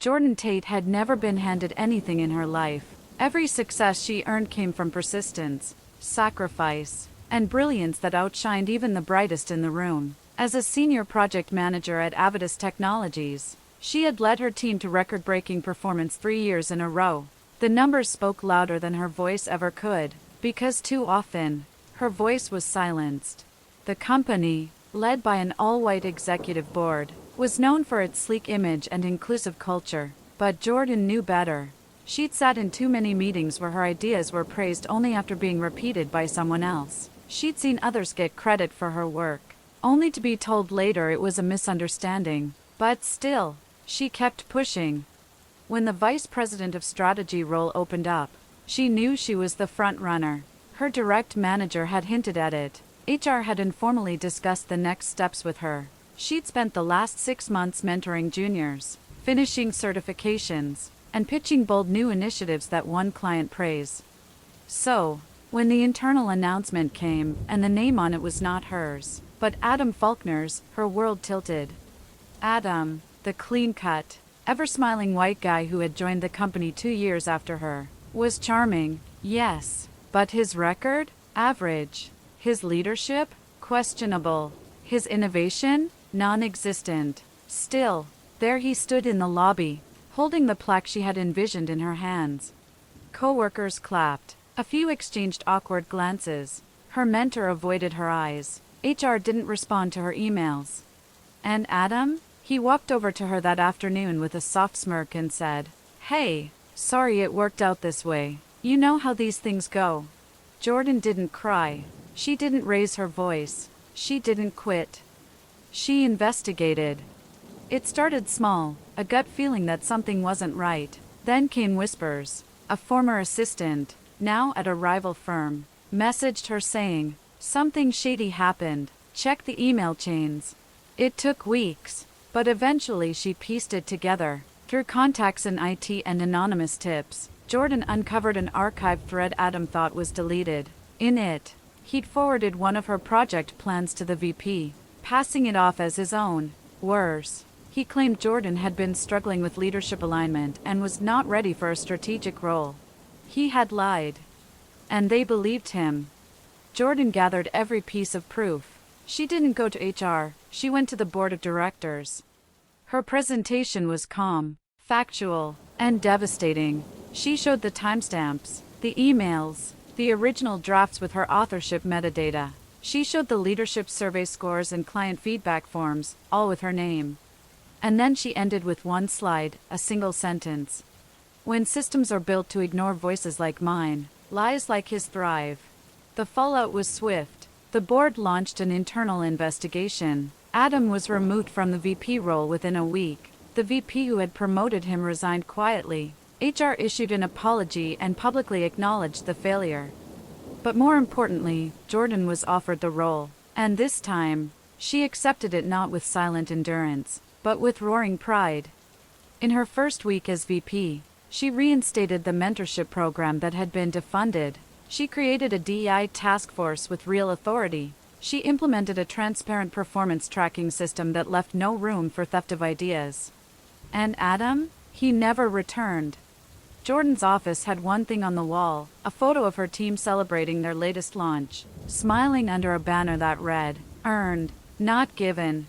Jordan Tate had never been handed anything in her life. Every success she earned came from persistence, sacrifice, and brilliance that outshined even the brightest in the room. As a senior project manager at Avidus Technologies, she had led her team to record-breaking performance 3 years in a row. The numbers spoke louder than her voice ever could, because too often, her voice was silenced. The company, led by an all-white executive board, was known for its sleek image and inclusive culture, but Jordan knew better. She'd sat in too many meetings where her ideas were praised only after being repeated by someone else. She'd seen others get credit for her work, only to be told later it was a misunderstanding. But still, she kept pushing. When the vice president of strategy role opened up, she knew she was the front runner. Her direct manager had hinted at it. HR had informally discussed the next steps with her. She'd spent the last 6 months mentoring juniors, finishing certifications, and pitching bold new initiatives that won client praise. So, when the internal announcement came, and the name on it was not hers, but Adam Faulkner's, her world tilted. Adam, the clean-cut, ever-smiling white guy who had joined the company 2 years after her, was charming, yes, but his record? Average. His leadership? Questionable. His innovation? Non-existent. Still, there he stood in the lobby, holding the plaque she had envisioned in her hands. Coworkers clapped. A few exchanged awkward glances. Her mentor avoided her eyes. HR didn't respond to her emails. And Adam? He walked over to her that afternoon with a soft smirk and said, "Hey, sorry it worked out this way. You know how these things go." Jordan didn't cry. She didn't raise her voice. She didn't quit. She investigated. It started small, a gut feeling that something wasn't right. Then came whispers. A former assistant, now at a rival firm, messaged her saying, "Something shady happened. Check the email chains." It took weeks, but eventually she pieced it together. Through contacts in IT and anonymous tips, Jordan uncovered an archived thread Adam thought was deleted. In it, he'd forwarded one of her project plans to the VP, passing it off as his own. Worse, he claimed Jordan had been struggling with leadership alignment and was not ready for a strategic role. He had lied. And they believed him. Jordan gathered every piece of proof. She didn't go to HR, she went to the board of directors. Her presentation was calm, factual, and devastating. She showed the timestamps, the emails, the original drafts with her authorship metadata. She showed the leadership survey scores and client feedback forms, all with her name. And then she ended with one slide, a single sentence. "When systems are built to ignore voices like mine, lies like his thrive." The fallout was swift. The board launched an internal investigation. Adam was removed from the VP role within a week. The VP who had promoted him resigned quietly. HR issued an apology and publicly acknowledged the failure. But more importantly, Jordan was offered the role. And this time, she accepted it not with silent endurance, but with roaring pride. In her first week as VP, she reinstated the mentorship program that had been defunded. She created a DEI task force with real authority. She implemented a transparent performance tracking system that left no room for theft of ideas. And Adam? He never returned. Jordan's office had one thing on the wall, a photo of her team celebrating their latest launch, smiling under a banner that read, "Earned, not given."